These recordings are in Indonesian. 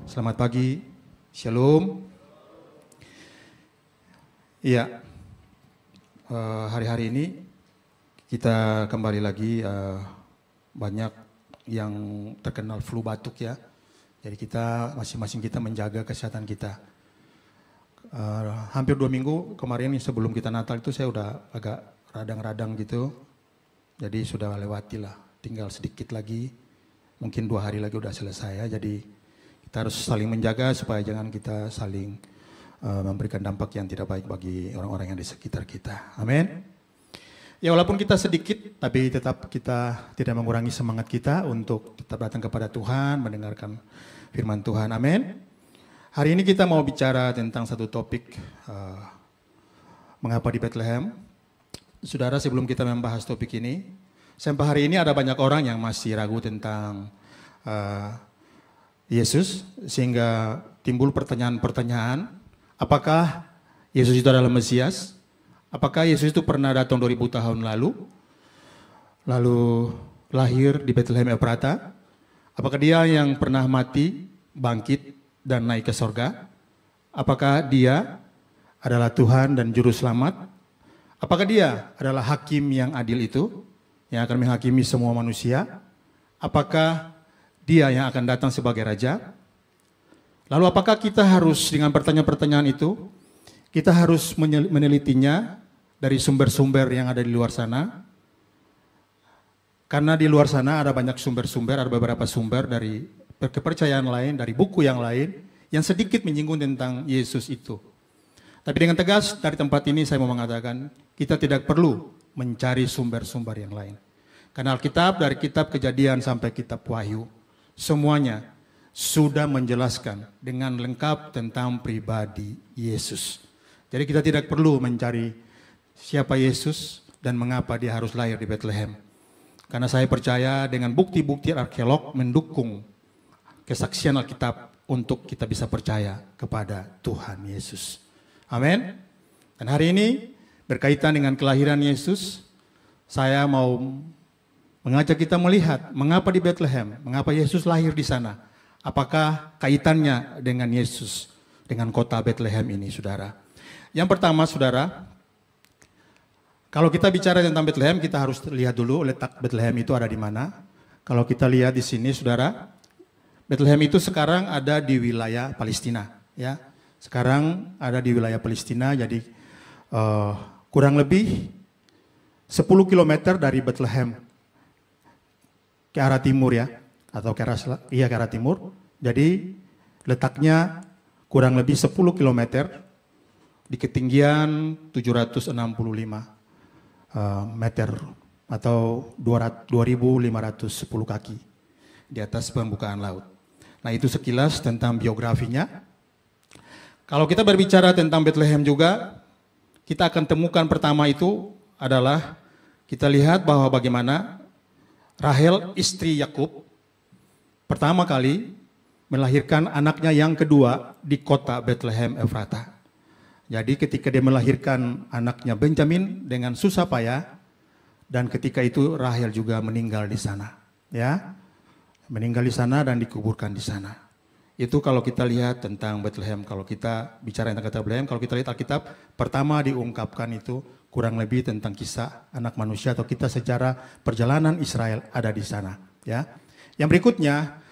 Selamat pagi, Shalom. Iya, hari-hari ini kita kembali lagi banyak yang terkenal flu batuk ya. Jadi kita masing-masing kita menjaga kesehatan kita. Hampir 2 minggu kemarin sebelum kita Natal itu saya udah agak radang-radang gitu. Jadi sudah lewati lah, tinggal sedikit lagi. Mungkin 2 hari lagi udah selesai ya. Jadi kita harus saling menjaga supaya jangan kita saling memberikan dampak yang tidak baik bagi orang-orang yang di sekitar kita. Amin. Ya walaupun kita sedikit, tapi tetap kita tidak mengurangi semangat kita untuk tetap datang kepada Tuhan, mendengarkan firman Tuhan. Amin. Hari ini kita mau bicara tentang satu topik, mengapa di Bethlehem. Saudara, sebelum kita membahas topik ini, sampai hari ini ada banyak orang yang masih ragu tentang Yesus, sehingga timbul pertanyaan-pertanyaan, apakah Yesus itu adalah Mesias? Apakah Yesus itu pernah datang 2000 tahun lalu lahir di Bethlehem Efrata? Apakah dia yang pernah mati, bangkit, dan naik ke sorga? Apakah dia adalah Tuhan dan Juru Selamat? Apakah dia adalah hakim yang adil itu, yang akan menghakimi semua manusia? Apakah dia yang akan datang sebagai Raja? Lalu apakah kita harus dengan pertanyaan-pertanyaan itu, kita harus menelitinya dari sumber-sumber yang ada di luar sana? Karena di luar sana ada banyak sumber-sumber, ada beberapa sumber dari kepercayaan lain, dari buku yang lain, yang sedikit menyinggung tentang Yesus itu. Tapi dengan tegas dari tempat ini saya mau mengatakan, kita tidak perlu mencari sumber-sumber yang lain. Karena Alkitab, dari kitab Kejadian sampai kitab Wahyu, semuanya sudah menjelaskan dengan lengkap tentang pribadi Yesus. Jadi kita tidak perlu mencari siapa Yesus dan mengapa dia harus lahir di Bethlehem. Karena saya percaya dengan bukti-bukti arkeolog mendukung kesaksian Alkitab untuk kita bisa percaya kepada Tuhan Yesus. Amin. Dan hari ini berkaitan dengan kelahiran Yesus, saya mau mengajak kita melihat mengapa di Bethlehem, mengapa Yesus lahir di sana. Apakah kaitannya dengan Yesus, dengan kota Bethlehem ini, saudara? Yang pertama, saudara, kalau kita bicara tentang Bethlehem, kita harus lihat dulu letak Bethlehem itu ada di mana. Kalau kita lihat di sini, saudara, Bethlehem itu sekarang ada di wilayah Palestina, ya. Sekarang ada di wilayah Palestina, jadi kurang lebih 10 km dari Bethlehem ke arah timur ya, atau ke arah timur. Jadi letaknya kurang lebih 10 km di ketinggian 765 meter atau 2.510 kaki di atas permukaan laut. Nah, itu sekilas tentang biografinya. Kalau kita berbicara tentang Bethlehem juga, kita akan temukan pertama itu adalah kita lihat bahwa bagaimana Rahel istri Yakub pertama kali melahirkan anaknya yang kedua di kota Bethlehem Efrata. Jadi ketika dia melahirkan anaknya Benjamin dengan susah payah, dan ketika itu Rahel juga meninggal di sana, ya, meninggal di sana dan dikuburkan di sana. Itu kalau kita lihat tentang Bethlehem. Kalau kita bicara tentang kota Bethlehem, kalau kita lihat Alkitab, pertama diungkapkan itu kurang lebih tentang kisah anak manusia atau kita sejarah perjalanan Israel ada di sana, ya. Yang berikutnya,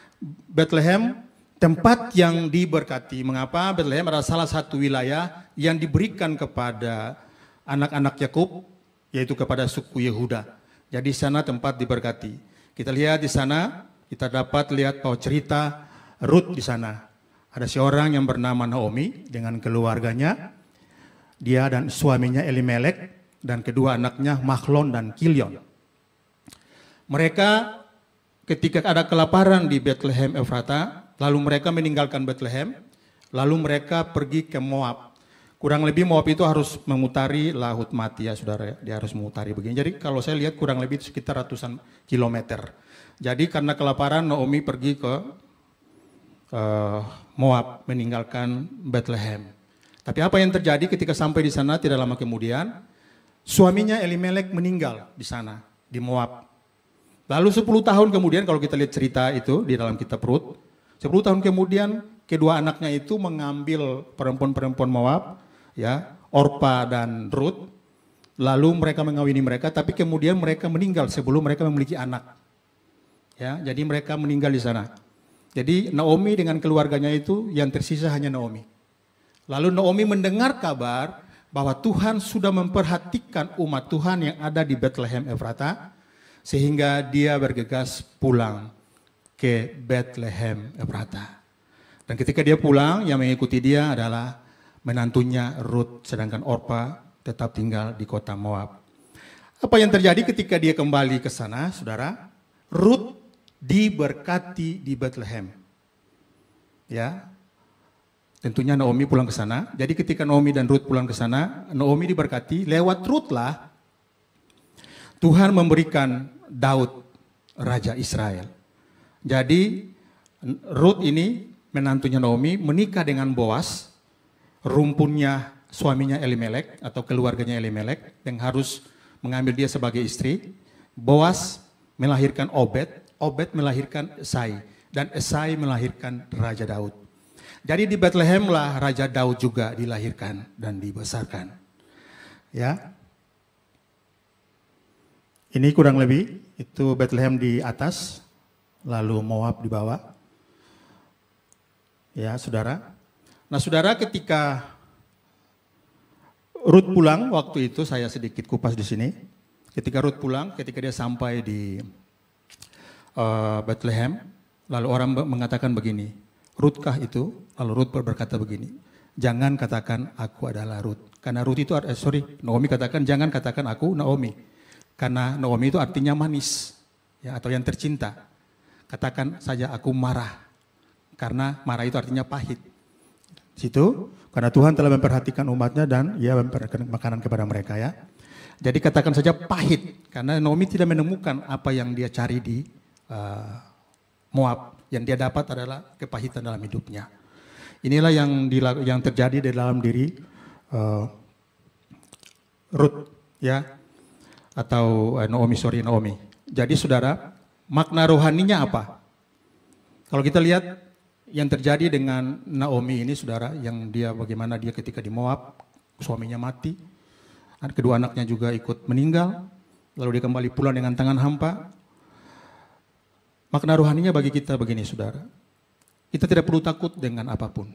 Bethlehem tempat yang diberkati. Mengapa? Bethlehem adalah salah satu wilayah yang diberikan kepada anak-anak Yakub, yaitu kepada suku Yehuda. Jadi sana tempat diberkati. Kita lihat di sana, kita dapat lihat bahwa cerita Ruth di sana. Ada seorang yang bernama Naomi dengan keluarganya. Dia dan suaminya Elimelek dan kedua anaknya Mahlon dan Kilion. Mereka ketika ada kelaparan di Bethlehem Efrata, lalu mereka meninggalkan Bethlehem, lalu mereka pergi ke Moab. Kurang lebih Moab itu harus memutari Laut Mati ya saudara, dia harus memutari begini. Jadi kalau saya lihat kurang lebih sekitar ratusan kilometer. Jadi karena kelaparan Naomi pergi ke Moab, meninggalkan Bethlehem. Tapi apa yang terjadi ketika sampai di sana tidak lama kemudian, suaminya Elimelek meninggal di sana, di Moab. Lalu 10 tahun kemudian kalau kita lihat cerita itu di dalam kitab Rut, 10 tahun kemudian kedua anaknya itu mengambil perempuan-perempuan Moab, ya, Orpa dan Rut, lalu mereka mengawini mereka, tapi kemudian mereka meninggal sebelum mereka memiliki anak. Ya, jadi mereka meninggal di sana. Jadi Naomi dengan keluarganya itu yang tersisa hanya Naomi. Lalu Naomi mendengar kabar bahwa Tuhan sudah memperhatikan umat Tuhan yang ada di Bethlehem Efrata, sehingga dia bergegas pulang ke Bethlehem Efrata. Dan ketika dia pulang, yang mengikuti dia adalah menantunya Rut, sedangkan Orpa tetap tinggal di kota Moab. Apa yang terjadi ketika dia kembali ke sana, saudara? Rut diberkati di Bethlehem. Ya. Tentunya Naomi pulang ke sana. Jadi ketika Naomi dan Rut pulang ke sana, Naomi diberkati, lewat Rut lah Tuhan memberikan Daud raja Israel. Jadi Rut ini menantunya Naomi menikah dengan Boas, rumpunnya suaminya Elimelek atau keluarganya Elimelek yang harus mengambil dia sebagai istri. Boas melahirkan Obed, Obed melahirkan Esai, dan Esai melahirkan Raja Daud. Jadi di Bethlehem lah Raja Daud juga dilahirkan dan dibesarkan. Ya. Ini kurang lebih itu Bethlehem di atas, lalu Moab di bawah. Ya, saudara. Nah, saudara, ketika Rut pulang, waktu itu saya sedikit kupas di sini. Ketika Rut pulang, ketika dia sampai di Bethlehem, lalu orang mengatakan begini, Rutkah itu? Lalu Rut berkata begini, jangan katakan aku adalah Rut. Karena Rut itu, Naomi katakan jangan katakan aku Naomi. Karena Naomi itu artinya manis, ya, atau yang tercinta. Katakan saja aku marah, karena marah itu artinya pahit. Situ, karena Tuhan telah memperhatikan umatnya dan ia memberikan makanan kepada mereka, ya. Jadi katakan saja pahit, karena Naomi tidak menemukan apa yang dia cari di Moab. Yang dia dapat adalah kepahitan dalam hidupnya. Inilah yang terjadi di dalam diri Rut, ya, atau Naomi. Jadi saudara, makna rohaninya apa? Kalau kita lihat yang terjadi dengan Naomi ini, saudara, yang dia bagaimana dia ketika di Moab, suaminya mati, kedua anaknya juga ikut meninggal, lalu dia kembali pulang dengan tangan hampa. Makna rohaninya bagi kita begini, saudara. Kita tidak perlu takut dengan apapun.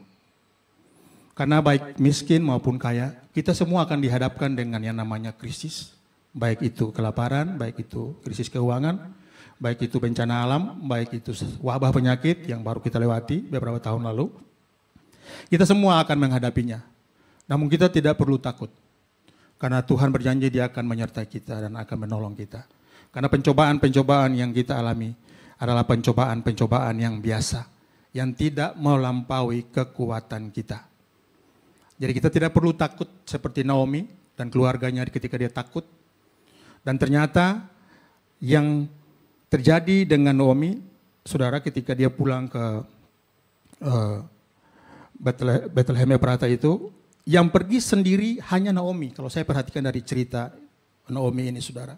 Karena baik miskin maupun kaya, kita semua akan dihadapkan dengan yang namanya krisis. Baik itu kelaparan, baik itu krisis keuangan, baik itu bencana alam, baik itu wabah penyakit yang baru kita lewati beberapa tahun lalu. Kita semua akan menghadapinya. Namun kita tidak perlu takut. Karena Tuhan berjanji dia akan menyertai kita dan akan menolong kita. Karena pencobaan-pencobaan yang kita alami adalah pencobaan-pencobaan yang biasa, yang tidak melampaui kekuatan kita. Jadi kita tidak perlu takut seperti Naomi dan keluarganya ketika dia takut. Dan ternyata yang terjadi dengan Naomi, saudara, ketika dia pulang ke Bethlehem Efrata itu, yang pergi sendiri hanya Naomi. Kalau saya perhatikan dari cerita Naomi ini, saudara.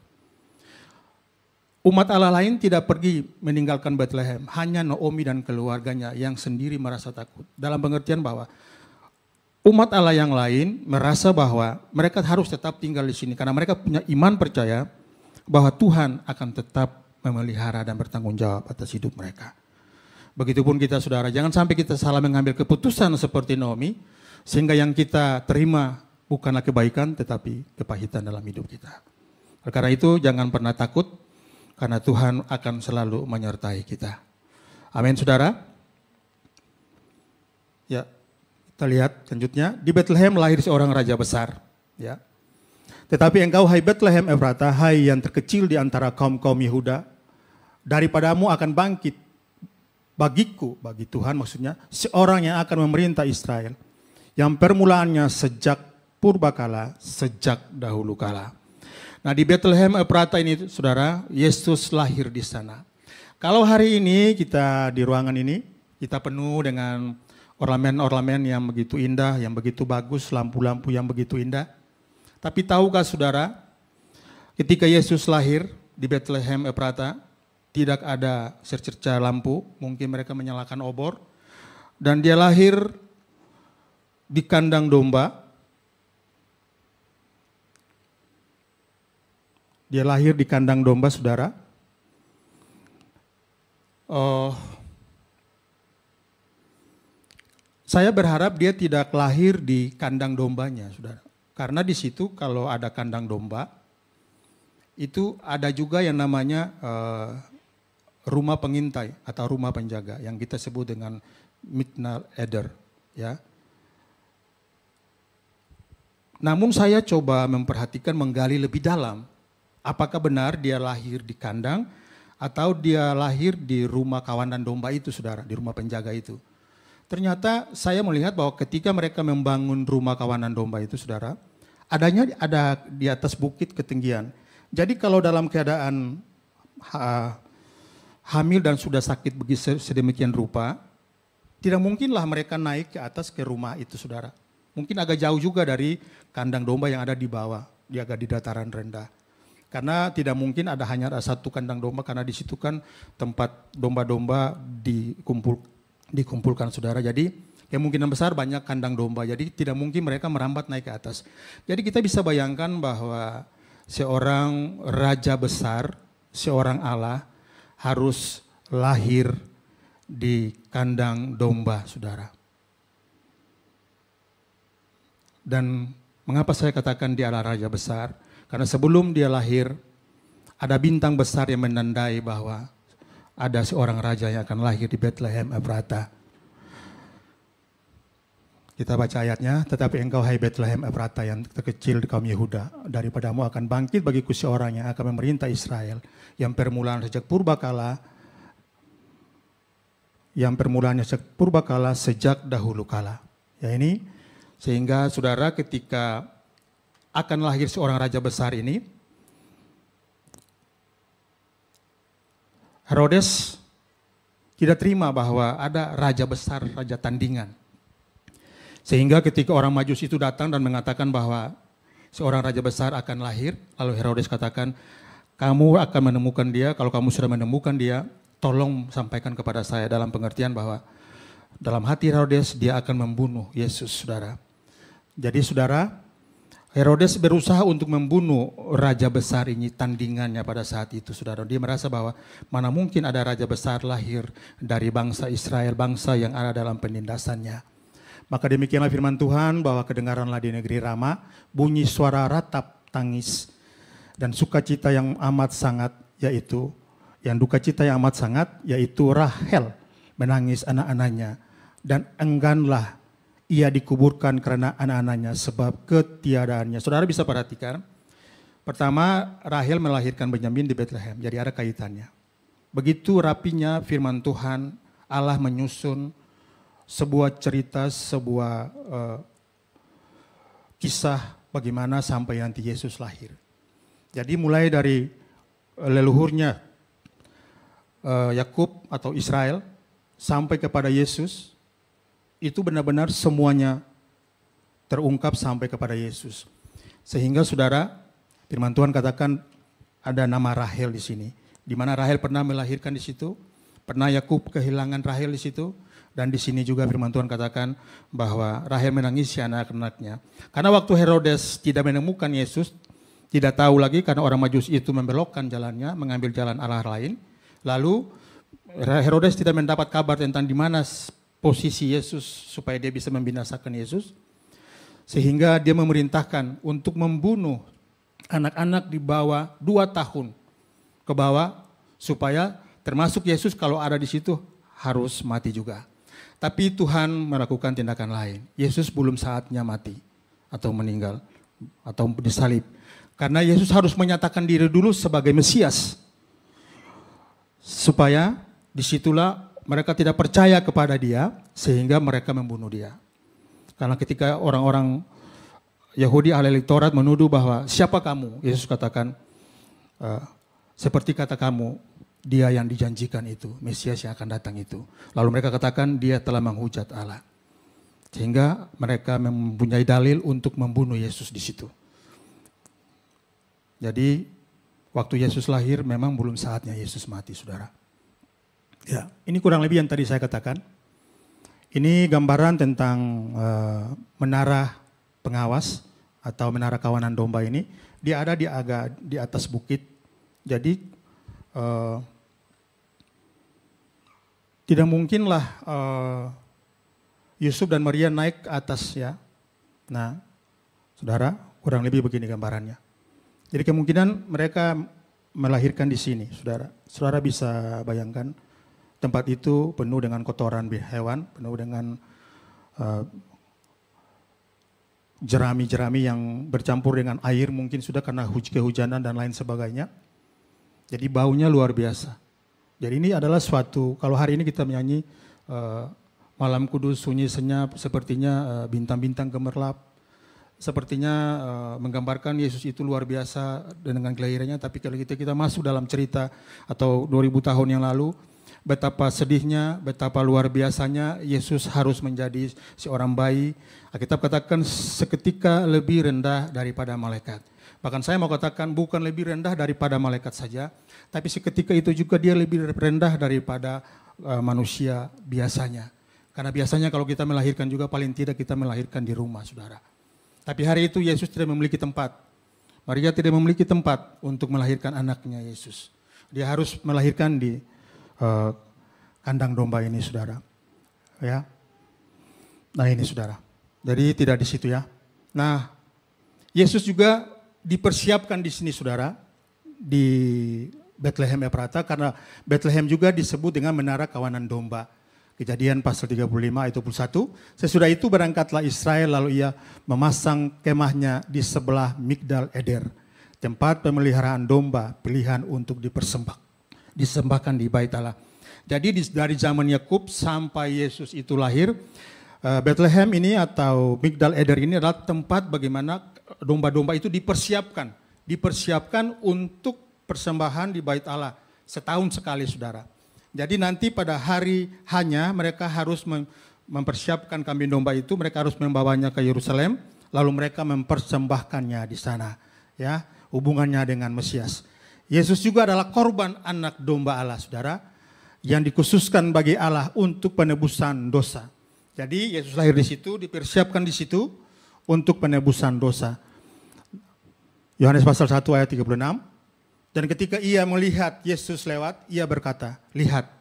Umat Allah lain tidak pergi meninggalkan Bethlehem, hanya Naomi dan keluarganya yang sendiri merasa takut. Dalam pengertian bahwa umat Allah yang lain merasa bahwa mereka harus tetap tinggal di sini karena mereka punya iman percaya bahwa Tuhan akan tetap memelihara dan bertanggung jawab atas hidup mereka. Begitupun kita, saudara, jangan sampai kita salah mengambil keputusan seperti Naomi sehingga yang kita terima bukanlah kebaikan tetapi kepahitan dalam hidup kita. Karena itu jangan pernah takut. Karena Tuhan akan selalu menyertai kita. Amin, saudara. Ya, kita lihat selanjutnya. Di Bethlehem lahir seorang raja besar. Ya. Tetapi engkau, hai Bethlehem Efrata, hai yang terkecil di antara kaum-kaum Yehuda, daripadamu akan bangkit bagiku, bagi Tuhan maksudnya, seorang yang akan memerintah Israel. Yang permulaannya sejak purbakala, sejak dahulu kala. Nah, di Bethlehem Efrata ini, saudara, Yesus lahir di sana. Kalau hari ini kita di ruangan ini, kita penuh dengan ornamen-ornamen yang begitu indah, yang begitu bagus, lampu-lampu yang begitu indah. Tapi tahukah saudara, ketika Yesus lahir di Bethlehem Efrata, tidak ada secerca lampu, mungkin mereka menyalakan obor, Dan dia lahir di kandang domba. Dia lahir di kandang domba, saudara. Saya berharap dia tidak lahir di kandang dombanya, saudara. Karena di situ kalau ada kandang domba, itu ada juga yang namanya rumah pengintai atau rumah penjaga yang kita sebut dengan Migdal Eder, ya. Namun saya coba memperhatikan, menggali lebih dalam, apakah benar dia lahir di kandang atau dia lahir di rumah kawanan domba itu, saudara, di rumah penjaga itu. Ternyata saya melihat bahwa ketika mereka membangun rumah kawanan domba itu, saudara, ada di atas bukit ketinggian. Jadi kalau dalam keadaan hamil dan sudah sakit begitu sedemikian rupa, tidak mungkinlah mereka naik ke atas ke rumah itu, saudara. Mungkin agak jauh juga dari kandang domba yang ada di bawah, dia agak di dataran rendah. Karena tidak mungkin hanya ada satu kandang domba, karena di situ kan tempat domba-domba dikumpulkan, saudara. Jadi kemungkinan besar banyak kandang domba, jadi tidak mungkin mereka merambat naik ke atas. Jadi kita bisa bayangkan bahwa seorang raja besar, seorang Allah harus lahir di kandang domba, saudara. Dan mengapa saya katakan dia adalah raja besar? Karena sebelum dia lahir, ada bintang besar yang menandai bahwa ada seorang raja yang akan lahir di Bethlehem Efrata. Kita baca ayatnya, tetapi engkau hai Bethlehem Efrata yang terkecil di kaum Yehuda, daripadamu akan bangkit bagiku seorang yang akan memerintah Israel, yang permulaan sejak purbakala, sejak dahulu kala. Ya ini, sehingga saudara ketika akan lahir seorang raja besar ini, Herodes tidak terima bahwa ada raja besar, raja tandingan. Sehingga ketika orang Majus itu datang dan mengatakan bahwa seorang raja besar akan lahir, lalu Herodes katakan, kamu akan menemukan dia, kalau kamu sudah menemukan dia, tolong sampaikan kepada saya, dalam pengertian bahwa dalam hati Herodes dia akan membunuh Yesus, saudara. Jadi saudara, Herodes berusaha untuk membunuh raja besar ini, tandingannya pada saat itu, saudara. Dia merasa bahwa mana mungkin ada raja besar lahir dari bangsa Israel, bangsa yang ada dalam penindasannya. Maka demikianlah firman Tuhan, bahwa kedengaranlah di negeri Rama bunyi suara ratap tangis dan sukacita yang amat sangat, yaitu Rahel menangis anak-anaknya, dan engganlah ia dikuburkan karena anak-anaknya sebab ketiadaannya. Saudara bisa perhatikan, pertama Rahel melahirkan Benyamin di Bethlehem, jadi ada kaitannya. Begitu rapinya firman Tuhan, Allah menyusun sebuah cerita, sebuah kisah bagaimana sampai nanti Yesus lahir. Jadi mulai dari leluhurnya Yakub atau Israel sampai kepada Yesus, itu benar-benar semuanya terungkap sampai kepada Yesus. Sehingga saudara, firman Tuhan katakan ada nama Rahel di sini, di mana Rahel pernah melahirkan di situ, pernah Yakub kehilangan Rahel di situ. Dan di sini juga firman Tuhan katakan bahwa Rahel menangisi anak-anaknya. Karena waktu Herodes tidak menemukan Yesus, tidak tahu lagi karena orang Majus itu membelokkan jalannya, mengambil jalan Allah lain. Lalu Herodes tidak mendapat kabar tentang di mana posisi Yesus supaya dia bisa membinasakan Yesus. Sehingga dia memerintahkan untuk membunuh anak-anak di bawah 2 tahun ke bawah, supaya termasuk Yesus kalau ada di situ harus mati juga. Tapi Tuhan melakukan tindakan lain. Yesus belum saatnya mati atau meninggal atau disalib. Karena Yesus harus menyatakan diri dulu sebagai Mesias. Supaya disitulah mereka tidak percaya kepada dia sehingga mereka membunuh dia. Karena ketika orang-orang Yahudi ahli Taurat menuduh bahwa siapa kamu? Yesus katakan, seperti kata kamu, dia yang dijanjikan itu, Mesias yang akan datang itu. Lalu mereka katakan dia telah menghujat Allah. Sehingga mereka mempunyai dalil untuk membunuh Yesus di situ. Jadi waktu Yesus lahir memang belum saatnya Yesus mati, saudara. Ya, ini kurang lebih yang tadi saya katakan. Ini gambaran tentang menara pengawas atau menara kawanan domba ini. Dia ada di atas bukit. Jadi tidak mungkinlah Yusuf dan Maria naik ke atas ya. Nah, saudara, kurang lebih begini gambarannya. Jadi kemungkinan mereka melahirkan di sini, saudara. Saudara bisa bayangkan tempat itu penuh dengan kotoran hewan, penuh dengan jerami-jerami yang bercampur dengan air, mungkin sudah karena kehujanan dan lain sebagainya. Jadi baunya luar biasa. Jadi ini adalah suatu, kalau hari ini kita menyanyi malam kudus sunyi senyap, sepertinya bintang-bintang gemerlap, sepertinya menggambarkan Yesus itu luar biasa dengan kelahirannya. Tapi kalau kita masuk dalam cerita atau 2000 tahun yang lalu, betapa sedihnya, betapa luar biasanya Yesus harus menjadi seorang bayi. Alkitab katakan seketika lebih rendah daripada malaikat. Bahkan saya mau katakan bukan lebih rendah daripada malaikat saja, tapi seketika itu juga dia lebih rendah daripada manusia biasanya. Karena biasanya kalau kita melahirkan juga paling tidak kita melahirkan di rumah, saudara. Tapi hari itu Yesus tidak memiliki tempat. Maria tidak memiliki tempat untuk melahirkan anaknya Yesus. Dia harus melahirkan di kandang domba ini, saudara. Ya. Nah ini, saudara. Jadi tidak di situ ya. Nah, Yesus juga dipersiapkan di sini, saudara, di Bethlehem Efrata, karena Bethlehem juga disebut dengan menara kawanan domba. Kejadian pasal 35 ayat 21. Sesudah itu berangkatlah Israel, lalu ia memasang kemahnya di sebelah Migdal Eder, tempat pemeliharaan domba pilihan untuk disembahkan di Bait Allah. Jadi dari zaman Yakub sampai Yesus itu lahir, Bethlehem ini atau Migdal Eder ini adalah tempat bagaimana domba-domba itu dipersiapkan untuk persembahan di Bait Allah setahun sekali, saudara. Jadi nanti pada hari hanya mereka harus mempersiapkan kambing domba itu, mereka harus membawanya ke Yerusalem, lalu mereka mempersembahkannya di sana, ya, hubungannya dengan Mesias. Yesus juga adalah korban anak domba Allah, saudara, yang dikhususkan bagi Allah untuk penebusan dosa. Jadi Yesus lahir di situ, dipersiapkan di situ untuk penebusan dosa. Yohanes pasal 1 ayat 36. Dan ketika ia melihat Yesus lewat, ia berkata, lihat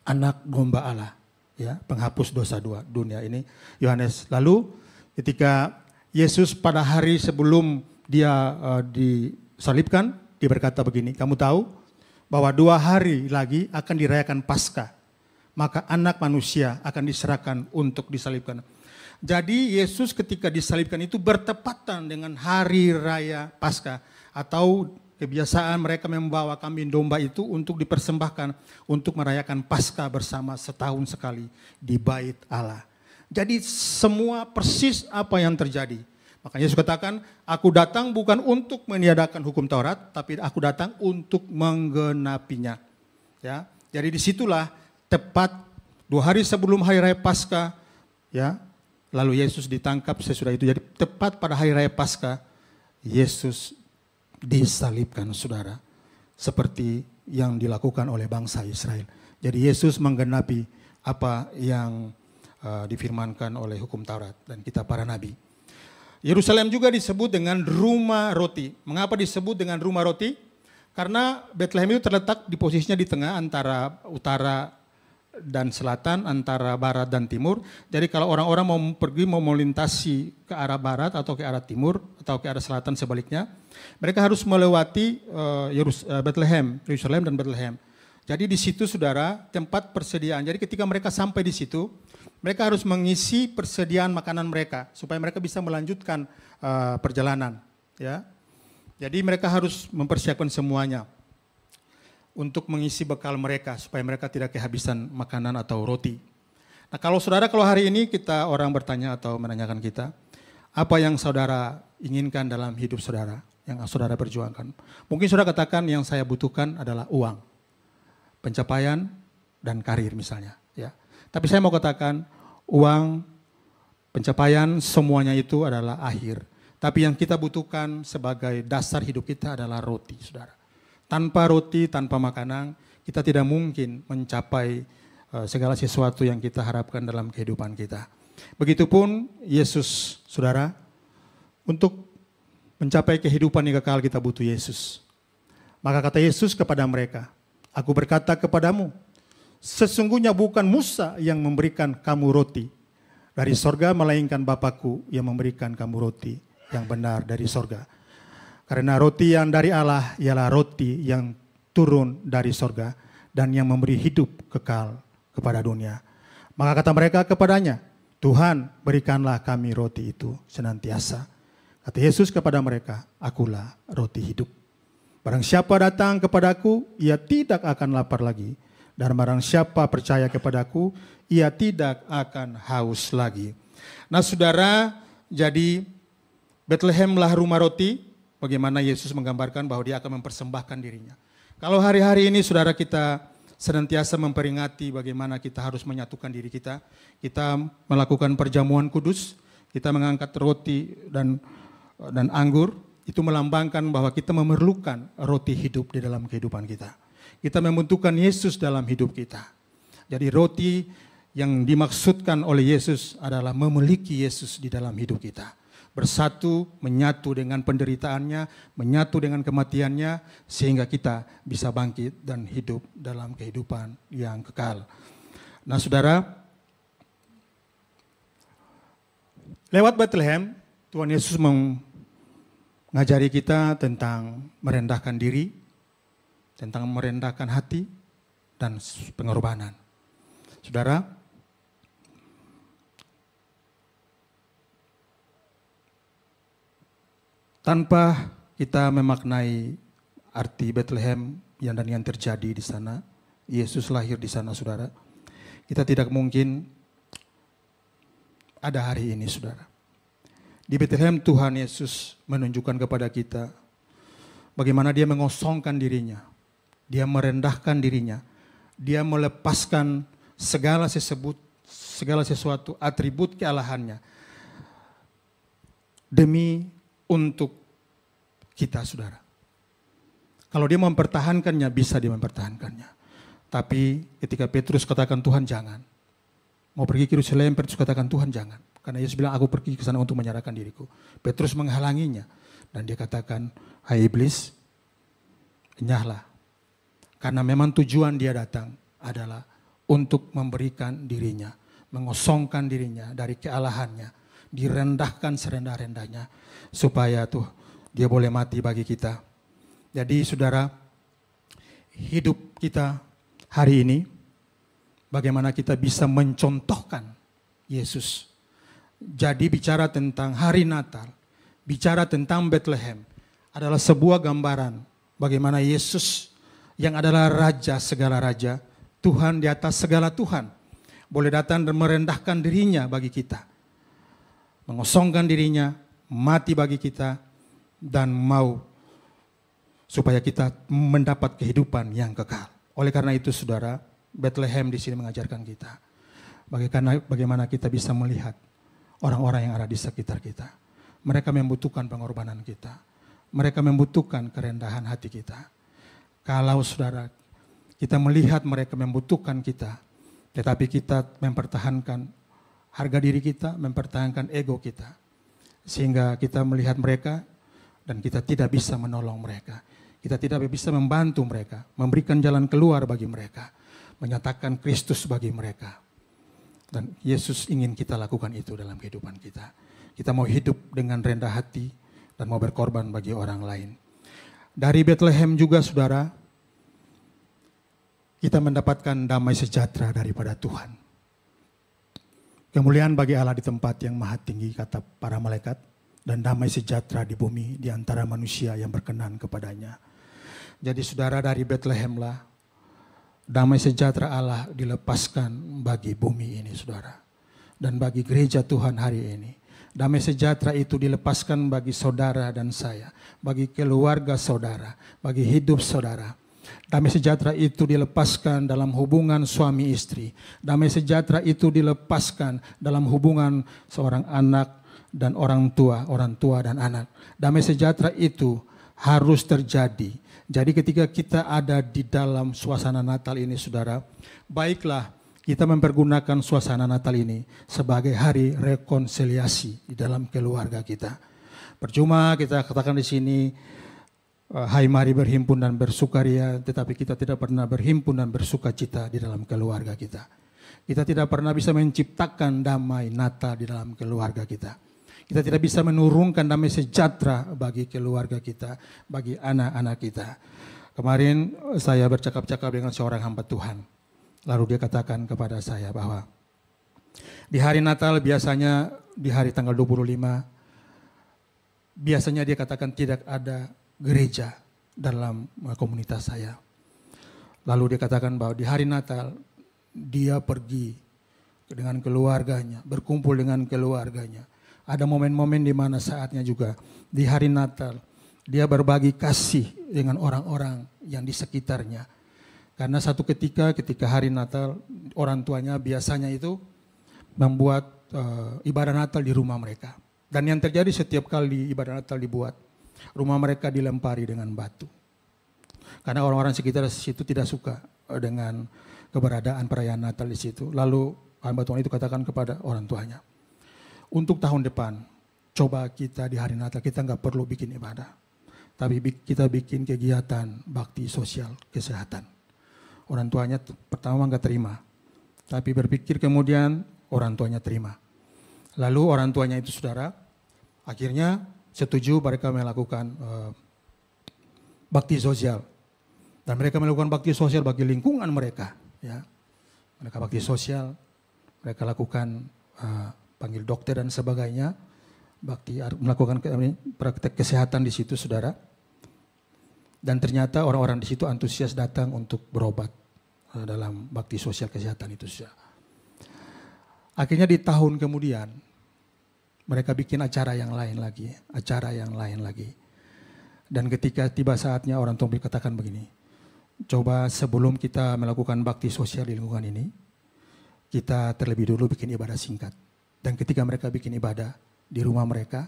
anak domba Allah, ya, penghapus dosa dunia ini. Yohanes. Lalu ketika Yesus pada hari sebelum dia disalibkan, dia berkata begini, kamu tahu bahwa 2 hari lagi akan dirayakan Paskah, maka anak manusia akan diserahkan untuk disalibkan. Jadi Yesus ketika disalibkan itu bertepatan dengan hari raya Paskah, atau kebiasaan mereka membawa kambing domba itu untuk dipersembahkan untuk merayakan Paskah bersama setahun sekali di Bait Allah. Jadi semua persis apa yang terjadi. Makanya Yesus katakan, aku datang bukan untuk meniadakan hukum Taurat, tapi aku datang untuk menggenapinya. Ya, jadi disitulah tepat 2 hari sebelum hari raya Paskah, ya, lalu Yesus ditangkap sesudah itu. Jadi tepat pada hari raya Paskah, Yesus disalibkan, saudara, seperti yang dilakukan oleh bangsa Israel. Jadi Yesus menggenapi apa yang difirmankan oleh hukum Taurat dan kitab para nabi. Yerusalem juga disebut dengan rumah roti. Mengapa disebut dengan rumah roti? Karena Bethlehem itu terletak di posisinya di tengah antara utara dan selatan, antara barat dan timur. Jadi kalau orang-orang mau melintasi ke arah barat atau ke arah timur atau ke arah selatan sebaliknya, mereka harus melewati Yerusalem dan Bethlehem. Jadi di situ, saudara, tempat persediaan. Jadi ketika mereka sampai di situ, mereka harus mengisi persediaan makanan mereka supaya mereka bisa melanjutkan perjalanan. Ya, jadi mereka harus mempersiapkan semuanya untuk mengisi bekal mereka supaya mereka tidak kehabisan makanan atau roti. Nah, kalau hari ini orang bertanya atau menanyakan kita, apa yang saudara inginkan dalam hidup saudara, yang saudara perjuangkan? Mungkin saudara katakan yang saya butuhkan adalah uang, pencapaian, dan karir misalnya. Ya. Tapi saya mau katakan uang, pencapaian, semuanya itu adalah akhir. Tapi yang kita butuhkan sebagai dasar hidup kita adalah roti, saudara. Tanpa roti, tanpa makanan, kita tidak mungkin mencapai segala sesuatu yang kita harapkan dalam kehidupan kita. Begitupun Yesus, saudara, untuk mencapai kehidupan yang kekal kita butuh Yesus. Maka kata Yesus kepada mereka, "Aku berkata kepadamu, sesungguhnya bukan Musa yang memberikan kamu roti dari sorga, melainkan Bapakku yang memberikan kamu roti yang benar dari sorga. Karena roti yang dari Allah ialah roti yang turun dari sorga dan yang memberi hidup kekal kepada dunia." Maka kata mereka kepadanya, "Tuhan, berikanlah kami roti itu senantiasa." Kata Yesus kepada mereka, "Akulah roti hidup. Barang siapa datang kepadaku, ia tidak akan lapar lagi. Dan barang siapa percaya kepadaku, ia tidak akan haus lagi." Nah saudara, jadi Bethlehemlah rumah roti. Bagaimana Yesus menggambarkan bahwa dia akan mempersembahkan dirinya. Kalau hari-hari ini saudara kita senantiasa memperingati bagaimana kita harus menyatukan diri kita. Kita melakukan perjamuan kudus, kita mengangkat roti dan anggur. Itu melambangkan bahwa kita memerlukan roti hidup di dalam kehidupan kita. Kita membutuhkan Yesus dalam hidup kita. Jadi roti yang dimaksudkan oleh Yesus adalah memiliki Yesus di dalam hidup kita. Bersatu, menyatu dengan penderitaannya, menyatu dengan kematiannya, sehingga kita bisa bangkit dan hidup dalam kehidupan yang kekal. Nah saudara, lewat Bethlehem, Tuhan Yesus mengajari kita tentang merendahkan diri, tentang merendahkan hati, dan pengorbanan. Saudara, tanpa kita memaknai arti Bethlehem yang terjadi di sana, Yesus lahir di sana saudara, kita tidak mungkin ada hari ini saudara. Di Bethlehem Tuhan Yesus menunjukkan kepada kita bagaimana dia mengosongkan dirinya, dia merendahkan dirinya, dia melepaskan segala sesuatu atribut kealahannya demi untuk kita saudara. Kalau dia mempertahankannya, bisa dia mempertahankannya. Tapi ketika Petrus katakan, "Tuhan jangan." Mau pergi ke Yerusalem, Petrus katakan, "Tuhan jangan." Karena Yesus bilang, "Aku pergi ke sana untuk menyerahkan diriku." Petrus menghalanginya. Dan dia katakan, "Hai iblis, enyahlah." Karena memang tujuan dia datang adalah untuk memberikan dirinya, mengosongkan dirinya dari kealahannya, direndahkan serendah-rendahnya, supaya dia boleh mati bagi kita. Jadi saudara, hidup kita hari ini, bagaimana kita bisa mencontohkan Yesus. Jadi bicara tentang hari Natal, bicara tentang Bethlehem, adalah sebuah gambaran bagaimana Yesus yang adalah Raja segala Raja, Tuhan di atas segala Tuhan, boleh datang dan merendahkan dirinya bagi kita. Mengosongkan dirinya, mati bagi kita, dan mau supaya kita mendapat kehidupan yang kekal. Oleh karena itu saudara, Bethlehem di sini mengajarkan kita bagaimana kita bisa melihat orang-orang yang ada di sekitar kita. Mereka membutuhkan pengorbanan kita. Mereka membutuhkan kerendahan hati kita. Kalau saudara, kita melihat mereka membutuhkan kita, tetapi kita mempertahankan harga diri kita, mempertahankan ego kita, sehingga kita melihat mereka dan kita tidak bisa menolong mereka. Kita tidak bisa membantu mereka, memberikan jalan keluar bagi mereka, menyatakan Kristus bagi mereka. Dan Yesus ingin kita lakukan itu dalam kehidupan kita. Kita mau hidup dengan rendah hati dan mau berkorban bagi orang lain. Dari Bethlehem juga saudara, kita mendapatkan damai sejahtera daripada Tuhan. Kemuliaan bagi Allah di tempat yang maha tinggi, kata para malaikat, dan damai sejahtera di bumi di antara manusia yang berkenan kepadanya. Jadi saudara, dari Bethlehemlah damai sejahtera Allah dilepaskan bagi bumi ini saudara. Dan bagi gereja Tuhan hari ini. Damai sejahtera itu dilepaskan bagi saudara dan saya. Bagi keluarga saudara. Bagi hidup saudara. Damai sejahtera itu dilepaskan dalam hubungan suami istri. Damai sejahtera itu dilepaskan dalam hubungan seorang anak dan orang tua dan anak. Damai sejahtera itu harus terjadi. Jadi ketika kita ada di dalam suasana Natal ini saudara, baiklah kita mempergunakan suasana Natal ini sebagai hari rekonsiliasi di dalam keluarga kita. Percuma kita katakan di sini, hai mari berhimpun dan bersukaria, tetapi kita tidak pernah berhimpun dan bersukacita di dalam keluarga kita. Kita tidak pernah bisa menciptakan damai Natal di dalam keluarga kita. Kita tidak bisa menurunkan damai sejahtera bagi keluarga kita, bagi anak-anak kita. Kemarin saya bercakap-cakap dengan seorang hamba Tuhan. Lalu dia katakan kepada saya bahwa di hari Natal biasanya di hari tanggal 25, biasanya dia katakan tidak ada gereja dalam komunitas saya. Lalu dia katakan bahwa di hari Natal dia pergi dengan keluarganya, berkumpul dengan keluarganya. Ada momen-momen di mana saatnya juga di hari Natal dia berbagi kasih dengan orang-orang yang di sekitarnya. Karena satu ketika hari Natal orang tuanya biasanya itu membuat ibadah Natal di rumah mereka. Dan yang terjadi setiap kali ibadah Natal dibuat, rumah mereka dilempari dengan batu. Karena orang-orang sekitar situ tidak suka dengan keberadaan perayaan Natal di situ. Lalu hamba Tuhan itu katakan kepada orang tuanya, untuk tahun depan, coba kita di hari Natal kita nggak perlu bikin ibadah, tapi kita bikin kegiatan bakti sosial kesehatan. Orang tuanya pertama nggak terima, tapi berpikir kemudian orang tuanya terima. Lalu orang tuanya itu saudara, akhirnya setuju mereka melakukan bakti sosial. Dan mereka melakukan bakti sosial bagi lingkungan mereka. Ya. Mereka bakti sosial, mereka lakukan panggil dokter dan sebagainya. Melakukan praktek kesehatan di situ saudara. Dan ternyata orang-orang di situ antusias datang untuk berobat dalam bakti sosial kesehatan itu saudara. Akhirnya di tahun kemudian mereka bikin acara yang lain lagi. Dan ketika tiba saatnya orang tua katakan begini, coba sebelum kita melakukan bakti sosial di lingkungan ini, kita terlebih dulu bikin ibadah singkat. Dan ketika mereka bikin ibadah di rumah mereka,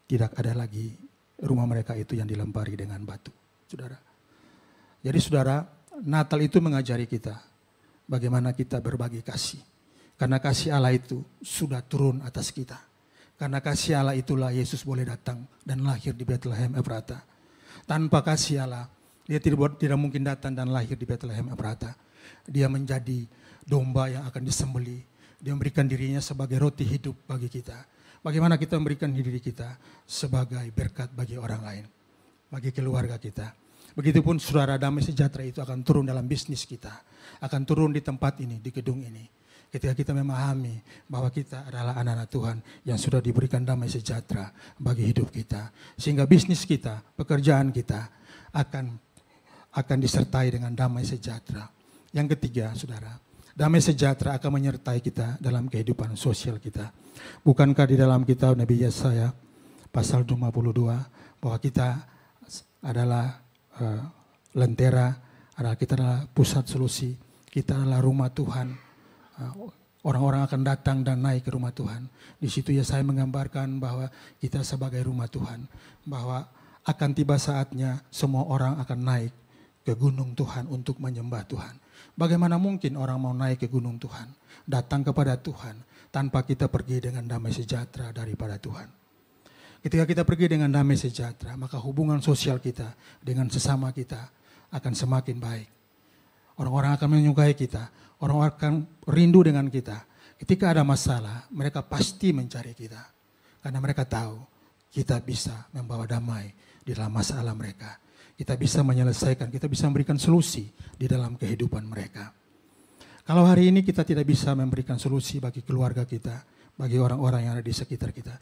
tidak ada lagi rumah mereka itu yang dilempari dengan batu, saudara. Jadi saudara, Natal itu mengajari kita bagaimana kita berbagi kasih. Karena kasih Allah itu sudah turun atas kita. Karena kasih Allah itulah Yesus boleh datang dan lahir di Bethlehem Efrata. Tanpa kasih Allah, dia tidak mungkin datang dan lahir di Bethlehem Efrata. Dia menjadi domba yang akan disembelih. Dia memberikan dirinya sebagai roti hidup bagi kita. Bagaimana kita memberikan diri kita sebagai berkat bagi orang lain, bagi keluarga kita. Begitupun saudara, damai sejahtera itu akan turun dalam bisnis kita, akan turun di tempat ini, di gedung ini. Ketika kita memahami bahwa kita adalah anak-anak Tuhan yang sudah diberikan damai sejahtera bagi hidup kita. Sehingga bisnis kita, pekerjaan kita akan disertai dengan damai sejahtera. Yang ketiga, saudara, damai sejahtera akan menyertai kita dalam kehidupan sosial kita. Bukankah di dalam kitab Nabi Yesaya pasal 52 bahwa kita adalah lentera, kita adalah pusat solusi, kita adalah rumah Tuhan. Orang-orang akan datang dan naik ke rumah Tuhan. Di situ Yesaya menggambarkan bahwa kita sebagai rumah Tuhan, bahwa akan tiba saatnya semua orang akan naik ke gunung Tuhan untuk menyembah Tuhan. Bagaimana mungkin orang mau naik ke gunung Tuhan, datang kepada Tuhan tanpa kita pergi dengan damai sejahtera daripada Tuhan. Ketika kita pergi dengan damai sejahtera, maka hubungan sosial kita dengan sesama kita akan semakin baik. Orang-orang akan menyukai kita, orang-orang akan rindu dengan kita. Ketika ada masalah, mereka pasti mencari kita. Karena mereka tahu kita bisa membawa damai di dalam masalah mereka. Kita bisa menyelesaikan, kita bisa memberikan solusi di dalam kehidupan mereka. Kalau hari ini kita tidak bisa memberikan solusi bagi keluarga kita, bagi orang-orang yang ada di sekitar kita,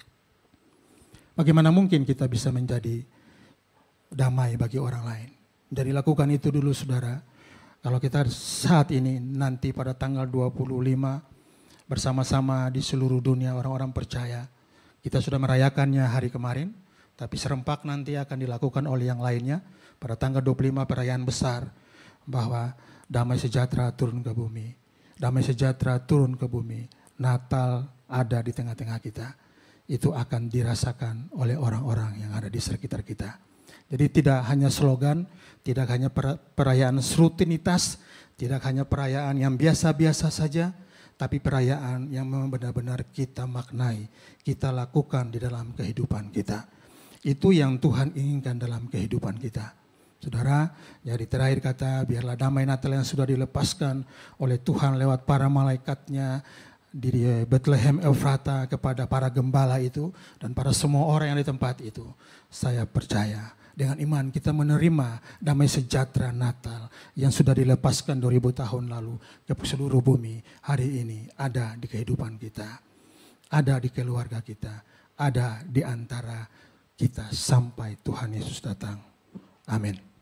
bagaimana mungkin kita bisa menjadi damai bagi orang lain? Jadi lakukan itu dulu saudara. Kalau kita saat ini nanti pada tanggal 25 bersama-sama di seluruh dunia orang-orang percaya, kita sudah merayakannya hari kemarin, tapi serempak nanti akan dilakukan oleh yang lainnya pada tanggal 25 perayaan besar bahwa damai sejahtera turun ke bumi. Damai sejahtera turun ke bumi. Natal ada di tengah-tengah kita. Itu akan dirasakan oleh orang-orang yang ada di sekitar kita. Jadi tidak hanya slogan, tidak hanya perayaan rutinitas, tidak hanya perayaan yang biasa-biasa saja, tapi perayaan yang memang benar-benar kita maknai, kita lakukan di dalam kehidupan kita. Itu yang Tuhan inginkan dalam kehidupan kita. Saudara, jadi terakhir kata, biarlah damai Natal yang sudah dilepaskan oleh Tuhan lewat para malaikatnya di Bethlehem Efrata kepada para gembala itu dan para semua orang yang di tempat itu. Saya percaya dengan iman kita menerima damai sejahtera Natal yang sudah dilepaskan 2000 tahun lalu ke seluruh bumi. Hari ini ada di kehidupan kita, ada di keluarga kita, ada di antara kita sampai Tuhan Yesus datang. Amin.